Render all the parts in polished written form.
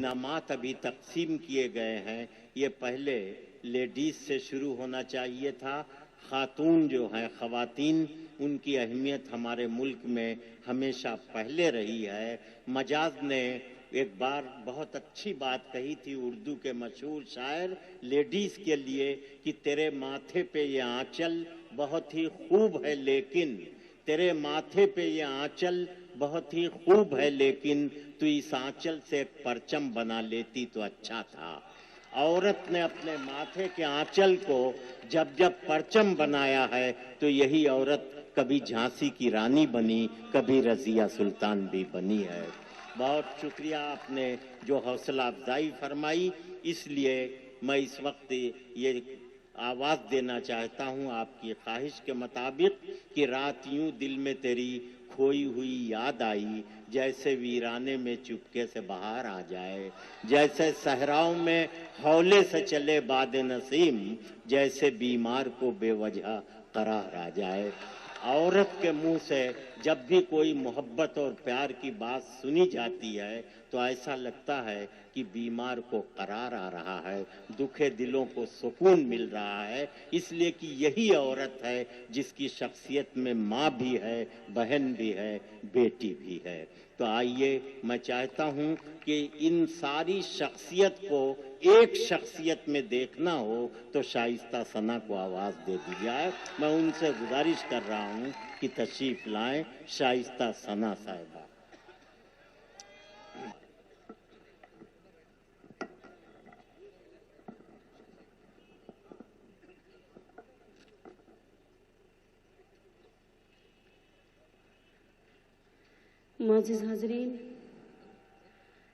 इनामात अभी तकसीम किए गए हैं, ये पहले लेडीज से शुरू होना चाहिए था। खातून जो हैं, खवातीन, उनकी अहमियत हमारे मुल्क में हमेशा पहले रही है। मजाज ने एक बार बहुत अच्छी बात कही थी उर्दू के मशहूर शायर लेडीज के लिए कि तेरे माथे पे ये आंचल बहुत ही खूब है, लेकिन तेरे माथे पे ये आंचल बहुत ही खूब है, लेकिन तू इस आंचल से एक परचम बना लेती तो अच्छा था। औरत ने अपने माथे के आंचल को जब जब परचम बनाया है तो यही औरत कभी झांसी की रानी बनी, कभी रजिया सुल्तान भी बनी है। बहुत शुक्रिया आपने जो हौसला अफजाई फरमाई, इसलिए मैं इस वक्त ये आवाज देना चाहता हूं आपकी ख्वाहिश के मुताबिक कि रात यूं दिल में तेरी खोई हुई याद आई, जैसे वीराने में चुपके से बाहर आ जाए, जैसे सहराओं में हौले से चले बाद नसीम, जैसे बीमार को बेवजह करार आ जाए। औरत के मुंह से जब भी कोई मोहब्बत और प्यार की बात सुनी जाती है तो ऐसा लगता है कि बीमार को करार आ रहा है, दुखे दिलों को सुकून मिल रहा है, इसलिए कि यही औरत है जिसकी शख्सियत में माँ भी है, बहन भी है, बेटी भी है। तो आइए, मैं चाहता हूं कि इन सारी शख्सियत को एक शख्सियत में देखना हो तो शाइस्ता सना को आवाज दे दी जाए। मैं उनसे गुजारिश कर रहा हूं कि तशरीफ लाएं शाइस्ता सना साहिबा। मोअज़्ज़िज़ हाज़रीन,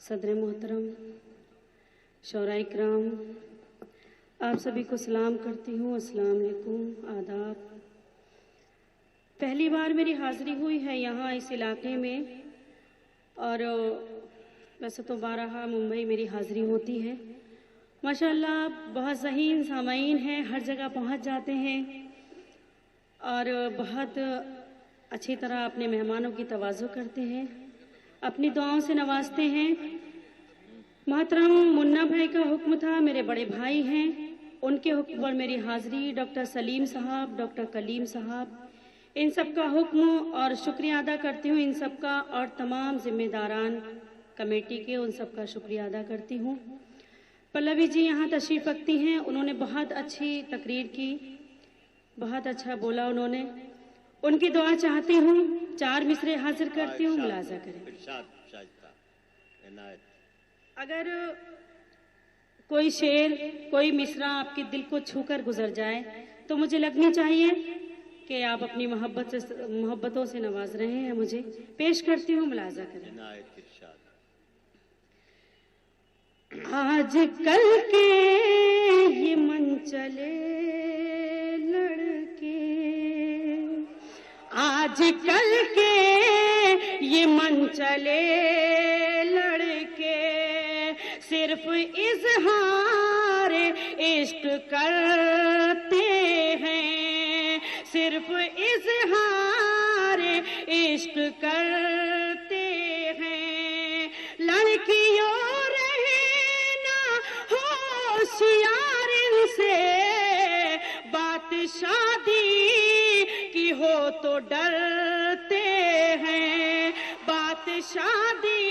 सदर मोहतरम, शौराए इकराम, आप सभी को सलाम करती हूँ। अस्सलाम वालेकुम, आदाब। पहली बार मेरी हाज़िरी हुई है यहाँ इस इलाके में, और वैसे तो बारहा मुंबई मेरी हाज़िरी होती है। माशाअल्लाह बहुत ज़हीन सामाईन हैं, हर जगह पहुँच जाते हैं और बहुत अच्छी तरह अपने मेहमानों की तवाज़ु करते हैं, अपनी दुआओं से नवाजते हैं। मोहतरम मुन्ना भाई का हुक्म था, मेरे बड़े भाई हैं, उनके हुक्म पर मेरी हाज़िरी, डॉक्टर सलीम साहब, डॉक्टर कलीम साहब, इन सब का हुक्म और शुक्रिया अदा करती हूँ इन सब का, और तमाम जिम्मेदारान कमेटी के उन सब का शुक्रिया अदा करती हूँ। पल्लवी जी यहाँ तशरीफ़ रखती हैं, उन्होंने बहुत अच्छी तकरीर की, बहुत अच्छा बोला उन्होंने, उनकी दुआ चाहती हूँ। 4 मिसरे हाजिर करती हूँ, मुलाजा करें। अगर कोई शेर, कोई मिसरा आपके दिल को छूकर गुजर जाए तो मुझे लगनी चाहिए कि आप अपनी मोहब्बतों से नवाज रहे हैं। मुझे पेश करती हूँ, मुलाजा करें। आज कल के ये मन चले लड़के, आज कल के ये मन चले लड़के, सिर्फ इज़हार इश्क करते हैं, सिर्फ इज़हार इश्क करते हैं। लड़कियों रहना होशियार इनसे, बात शादी की हो तो डरते हैं, बात शादी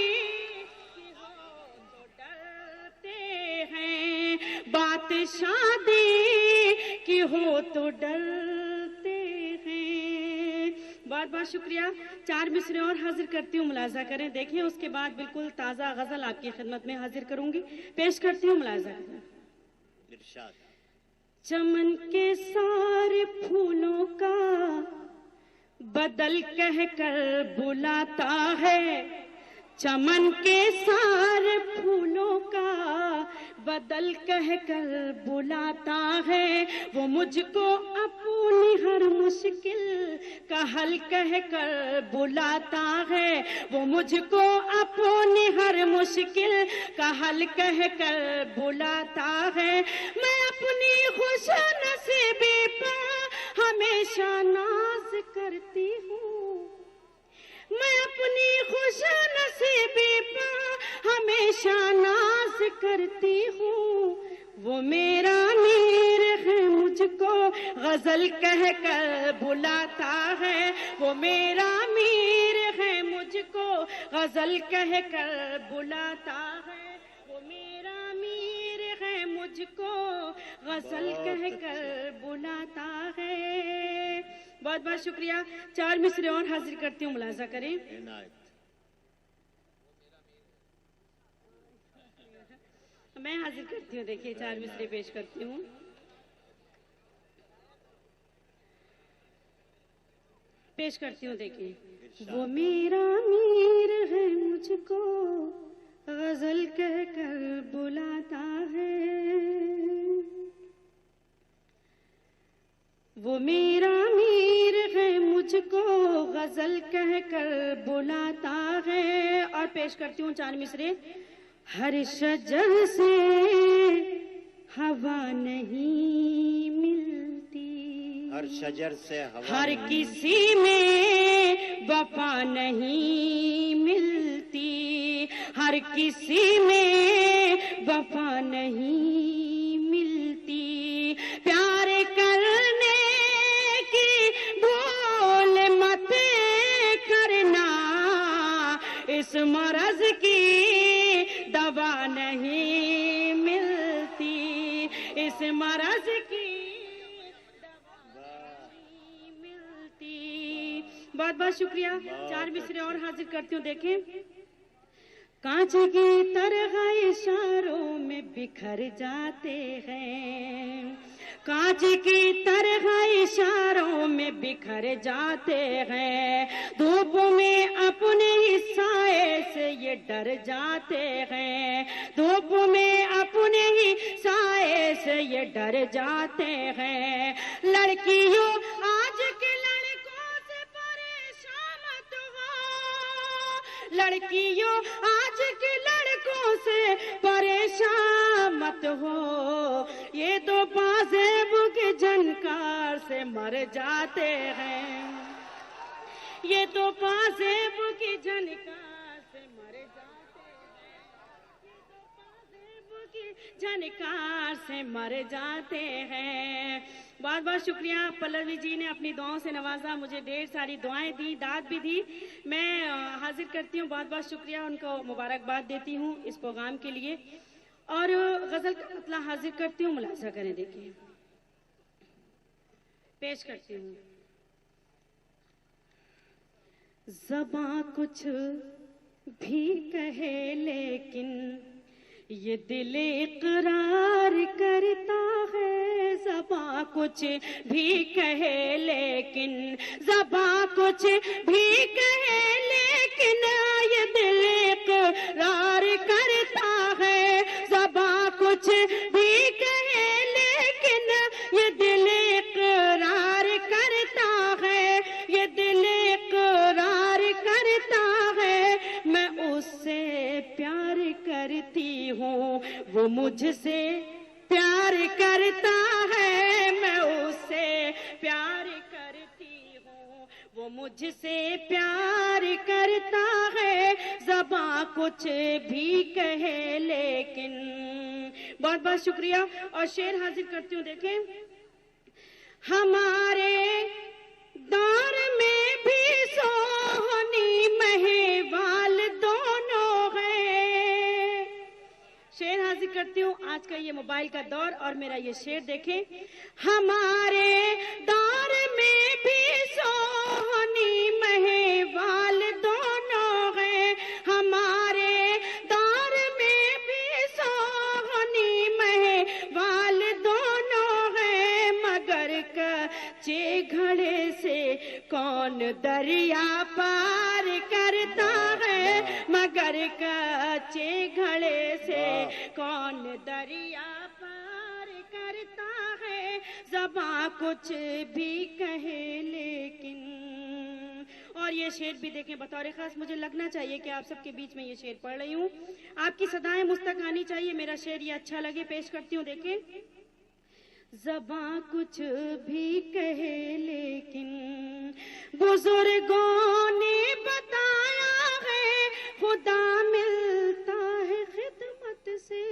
की हो तो डरते हैं, बात शादी की हो तो डरते हैं। बहुत बहुत शुक्रिया। 4 मिसरे और हाजिर करती हूँ, मुलाजा करें। देखें, उसके बाद बिल्कुल ताज़ा गज़ल आपकी खिदमत में हाजिर करूंगी, पेश करती हूँ, मुलाजा करें। चमन के सारे फूलों का बदल कहकर बुलाता है, चमन के सारे फूलों का बदल कहकर बुलाता है। वो मुझको अपनी हर मुश्किल का हल कहकर बुलाता है, वो मुझको अपनी हर मुश्किल का हल कहकर बुलाता है। मैं अपनी खुश नसीबी पर हमेशा नाज करती हूँ, मैं अपनी खुश नसीबी पर हमेशा नाज ناز کرتی ہوں، وہ میرا میر ہے مجھ کو غزل کہہ کر بلاتا ہے، وہ میرا میر ہے مجھ کو غزل کہہ کر بلاتا ہے، وہ میرا میر ہے مجھ کو غزل کہہ کر بلاتا ہے۔ بہت بہت شکریہ۔ 4 مصرے اور حاضر کرتی ہوں، ملاحظہ کریں۔ میں حاضر کرتی ہوں، دیکھیے 4 مصرے پیش کرتی ہوں۔ پیش کرتی ہوں، دیکھیے۔ وہ میرا میر ہے مجھ کو غزل کہہ کر بلاتا ہے، وہ میرا میر ہے مجھ کو غزل کہہ کر بلاتا ہے۔ اور پیش کرتی ہوں 4 مصرے۔ ہر شجر سے ہوا نہیں ملتی، ہر شجر سے ہوا، ہر کسی میں وفا نہیں ملتی، ہر کسی میں وفا نہیں ملتی، پیار کرنے کی بھول مت کرنا، اس مرض کی دوا نہیں ملتی، اس مرض کی دوا نہیں ملتی۔ بہت بہت شکریہ۔ 4 مصرے اور حاضر کرتی ہوں، دیکھیں۔ کانچ کی طرح اشاروں میں بکھر جاتے ہیں، کانچ کی طرح اشاروں میں بکھر جاتے ہیں، دھوپ میں اپنے ہی سائے سے یہ ڈر جاتے ہیں، دھوپ میں اپنے ہی سائے سے یہ ڈر جاتے ہیں۔ لڑکیوں آج کے لڑکوں سے پریشان مت ہو، لڑکیوں آج کے لڑکوں سے پریشان مت ہو، یہ تو پازیب کے جھنکار سے مر جاتے ہیں، یہ تو پازیب کی جھنکار سے مر جاتے ہیں، یہ تو پازیب کی جھنکار سے مر جاتے ہیں۔ بہت بہت شکریہ۔ پلوی جی نے اپنی دعاؤں سے نوازا، مجھے ڈھیر ساری دعائیں دی، داد بھی دی۔ میں حاضر کرتی ہوں، بہت بہت شکریہ، ان کو مبارکباد دیتی ہوں اس پروگرام کے لیے۔ اور غزل کا قطلہ حاضر کرتی ہوں، ملاحظہ کریں، دیکھیں۔ پیش کرتی ہوں۔ زباں کچھ بھی کہے لیکن یہ دل اقرار کرتا ہے، زباں کچھ بھی کہے لیکن، زباں کچھ بھی کہے لیکن یہ دل اقرار کرتا ہے، زباں کچھ بھی کہے لیکن یہ دل اقرار کرتا ہے، یہ دل اقرار کرتا ہے، میں اس سے پیار کرتی ہوں، وہ مجھ سے پیار کرتا ہے، میں اس سے پیار کرتی ہوں، وہ مجھ سے پیار کرتا ہے، زباں کچھ بھی کہے لیکن۔ بہت بہت شکریہ۔ اور شعر حاضر کرتی ہوں، دیکھیں۔ ہمارے دور میں بھی سونی مہیوال دونوں ہیں۔ شعر حاضر کرتی ہوں، آج کا یہ موبائل کا دور اور میرا یہ شعر دیکھیں۔ ہمارے دور میں بھی سونی مہیوال دونوں ہیں، ہمارے دور میں بھی سونی مہیوال دونوں ہیں، مگر کچے گھڑے سے کون دریا پار کرتا ہے، مگر کچے گھڑے سے کون دریا پار کرتا ہے، زباں کچھ بھی کہے لیکن۔ اور یہ شعر بھی دیکھیں بطور خاص، مجھے لگنا چاہیے کہ آپ سب کے بیچ میں یہ شعر پڑھ رہی ہوں، آپ کی صدائیں مستق آنی چاہیے، میرا شعر یہ اچھا لگے، پیش کرتی ہوں، دیکھیں۔ زباں کچھ بھی کہے لیکن بزرگوں نے بتایا ہے، خدا ملتا ہے خدمت سے،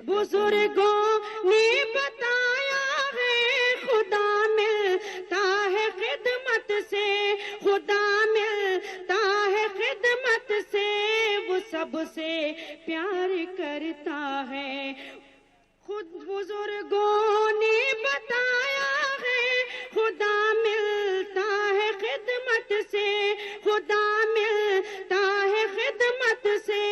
बुजुर्गों ने बताया है खुदा मिलता है खिदमत से, खुदा मिलता है खिदमत से, वो सबसे प्यार करता है। खुद बुजुर्गों ने बताया है खुदा मिलता है खिदमत से, खुदा मिलता है खिदमत से,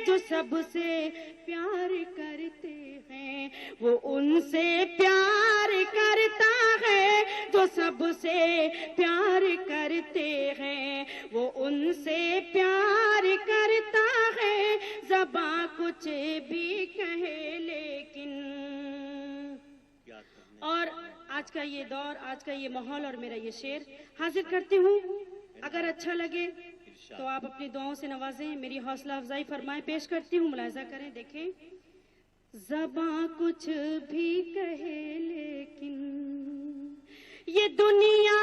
जो सबसे प्यार करते हैं वो उनसे प्यार करता है, जो सबसे प्यार करते हैं वो उनसे प्यार करता है। ज़बां कुछ भी कहे लेकिन। और आज का ये दौर, आज का ये माहौल और मेरा ये शेर हाजिर करती हूँ। अगर अच्छा लगे तो आप अपनी दुआओं से नवाजें, मेरी हौसला अफजाई फरमाएं। पेश करती हूँ, मुलाहिजा करें, देखें। ज़बां कुछ भी कहे लेकिन ये दुनिया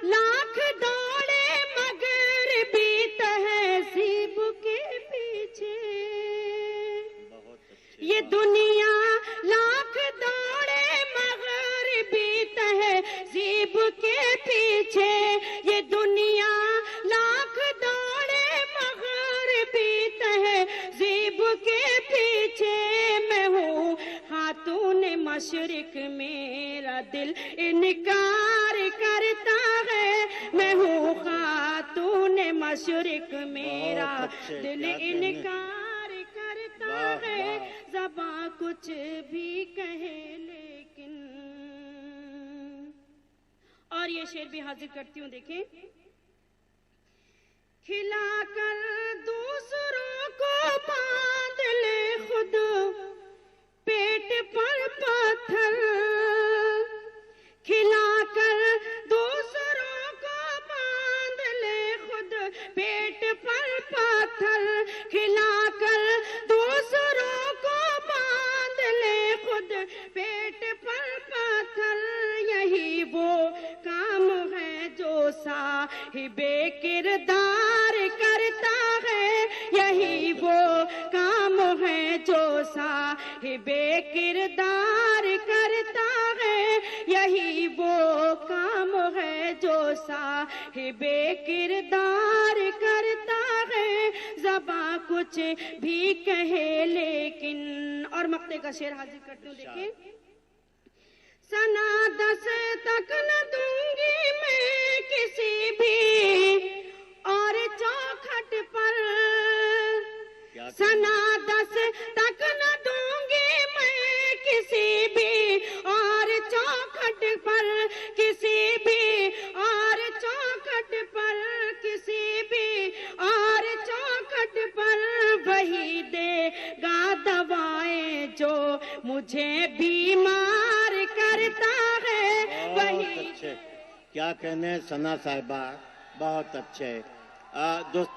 लाख दौड़े मगर भी तहज़ीब के पीछे, ये दुनिया लाख दौड़े मगर भी तहज़ीब के पीछे, ये दुनिया लाख दौड़े मगर भी तहज़ीब के पीछे। मैं हूँ खातून मशरिक, मेरा दिल इनकार करता है। मैं हूँ खातून मशरिक, मेरा दिल इनकार करता है। ज़बां कुछ भी कहे लेकिन। और ये शेर भी हाजिर करती हूँ, देखें। खिलाकर दूसरों को बांध ले खुद पेट पर पत्थर, खिलाकर दूसरों को बांध ले खुद पेट पर पत्थर, खिलाकर दूसरों को बांध ले खुद पेट पर पत्थर। यही वो काम है जो साहिबे किरदार करता है, यही वो काम है जो साहिबे किरदार करता है, यही वो काम है जो साहिबे किरदार करता है। ज़बां कुछ भी कहे लेकिन। और मक्ते का शेर हाजिर करती हूँ, देखें। सना 10 तक न दूंगी मैं किसी भी और चौखट पर, सना 10 तक न दूंगी मैं किसी भी और चौखट पर, किसी भी और चौखट पर, किसी भी और चौखट पर। वही देगा दवाएं जो मुझे बीमार करता है, वही। क्या कहने सना साहिबा, बहुत अच्छे दोस्तों।